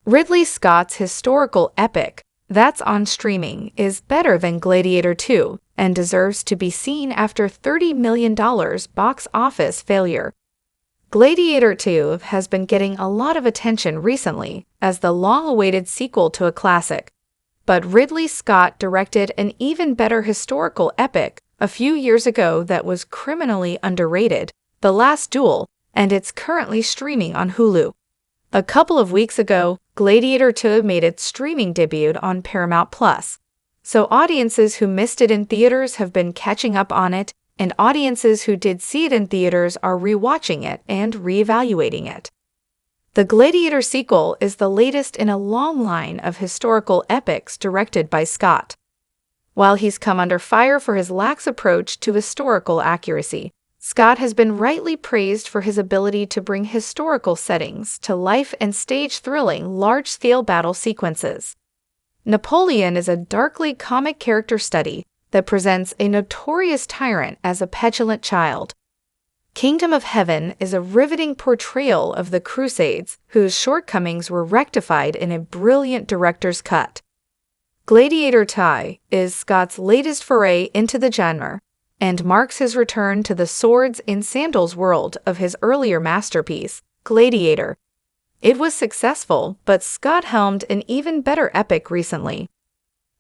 Ridley Scott's historical epic, that's on streaming, is better than Gladiator 2 and deserves to be seen after $30 million box office failure. Gladiator 2 has been getting a lot of attention recently as the long-awaited sequel to a classic, but Ridley Scott directed an even better historical epic a few years ago that was criminally underrated, The Last Duel, and it's currently streaming on Hulu. A couple of weeks ago, Gladiator 2 made its streaming debut on Paramount+, so audiences who missed it in theaters have been catching up on it, and audiences who did see it in theaters are rewatching it and reevaluating it. The Gladiator sequel is the latest in a long line of historical epics directed by Scott. While he's come under fire for his lax approach to historical accuracy, Scott has been rightly praised for his ability to bring historical settings to life and stage thrilling, large-scale battle sequences. Napoleon is a darkly comic character study that presents a notorious tyrant as a petulant child. Kingdom of Heaven is a riveting portrayal of the Crusades, whose shortcomings were rectified in a brilliant director's cut. Gladiator 2 is Scott's latest foray into the genre, and marks his return to the swords and sandals world of his earlier masterpiece, Gladiator. It was successful, but Scott helmed an even better epic recently.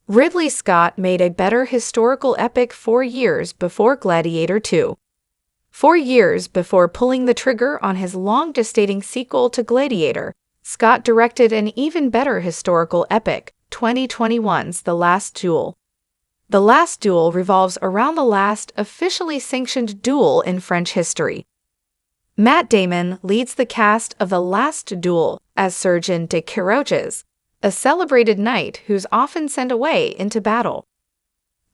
Ridley Scott made a better historical epic 4 years before Gladiator 2. 4 years before pulling the trigger on his long-gestating sequel to Gladiator, Scott directed an even better historical epic, 2021's The Last Duel. The Last Duel revolves around the last officially sanctioned duel in French history. Matt Damon leads the cast of The Last Duel as Surgeon de Carroches, a celebrated knight who's often sent away into battle.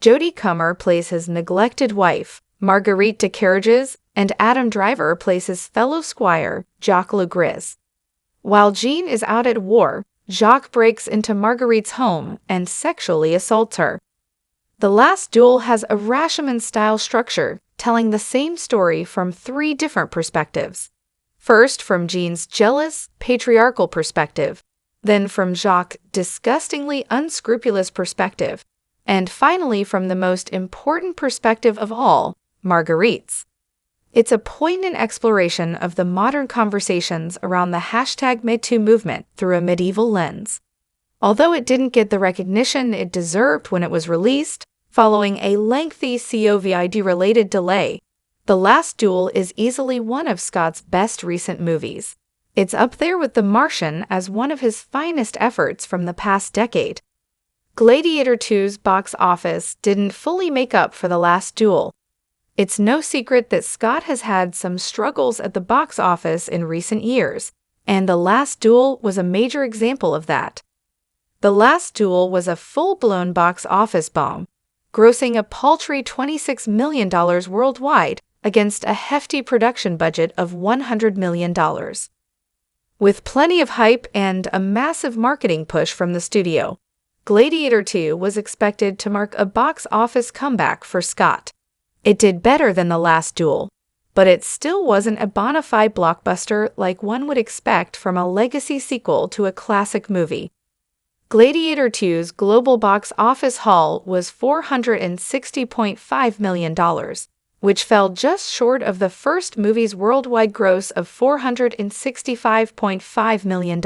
Jodie Comer plays his neglected wife, Marguerite de Carroches, and Adam Driver plays his fellow squire, Jacques Le Gris. While Jean is out at war, Jacques breaks into Marguerite's home and sexually assaults her. The Last Duel has a Rashomon-style structure, telling the same story from 3 different perspectives. First, from Jean's jealous, patriarchal perspective, then from Jacques' disgustingly unscrupulous perspective, and finally from the most important perspective of all, Marguerite's. It's a poignant exploration of the modern conversations around the #MeToo movement through a medieval lens. Although it didn't get the recognition it deserved when it was released, following a lengthy COVID-related delay, The Last Duel is easily one of Scott's best recent movies. It's up there with The Martian as one of his finest efforts from the past decade. Gladiator 2's box office didn't fully make up for The Last Duel. It's no secret that Scott has had some struggles at the box office in recent years, and The Last Duel was a major example of that. The Last Duel was a full-blown box office bomb, grossing a paltry $26 million worldwide against a hefty production budget of $100 million. With plenty of hype and a massive marketing push from the studio, Gladiator 2 was expected to mark a box office comeback for Scott. It did better than The Last Duel, but it still wasn't a bona fide blockbuster like one would expect from a legacy sequel to a classic movie. Gladiator 2's global box office haul was $460.5 million, which fell just short of the first movie's worldwide gross of $465.5 million.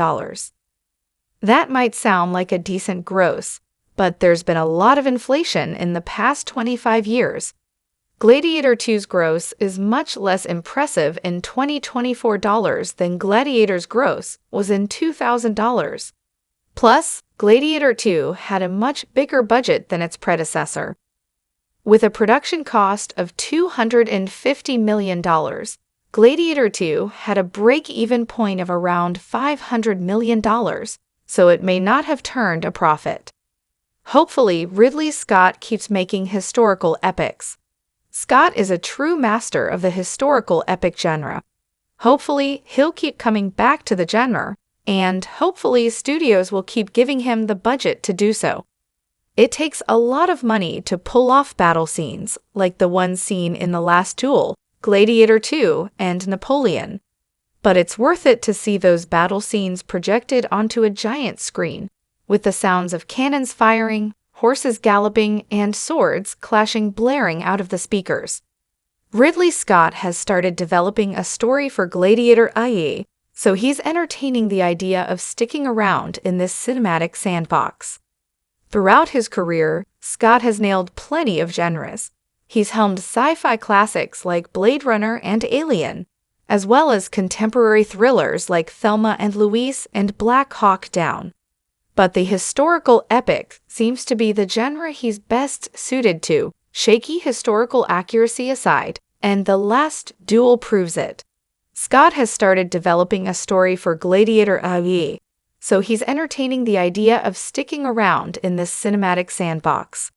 That might sound like a decent gross, but there's been a lot of inflation in the past 25 years. Gladiator 2's gross is much less impressive in 2024 dollars than Gladiator's gross was in $2,000. Plus, Gladiator 2 had a much bigger budget than its predecessor. With a production cost of $250 million, Gladiator 2 had a break-even point of around $500 million, so it may not have turned a profit. Hopefully, Ridley Scott keeps making historical epics. Scott is a true master of the historical epic genre. Hopefully, he'll keep coming back to the genre, and hopefully studios will keep giving him the budget to do so. It takes a lot of money to pull off battle scenes, like the one seen in The Last Duel, Gladiator 2, and Napoleon. But it's worth it to see those battle scenes projected onto a giant screen, with the sounds of cannons firing, horses galloping, and swords clashing blaring out of the speakers. Ridley Scott has started developing a story for Gladiator IE, so he's entertaining the idea of sticking around in this cinematic sandbox. Throughout his career, Scott has nailed plenty of genres. He's helmed sci-fi classics like Blade Runner and Alien, as well as contemporary thrillers like Thelma and Louise and Black Hawk Down. But the historical epic seems to be the genre he's best suited to, shaky historical accuracy aside, and The Last Duel proves it. Scott has started developing a story for Gladiator IE, so he's entertaining the idea of sticking around in this cinematic sandbox.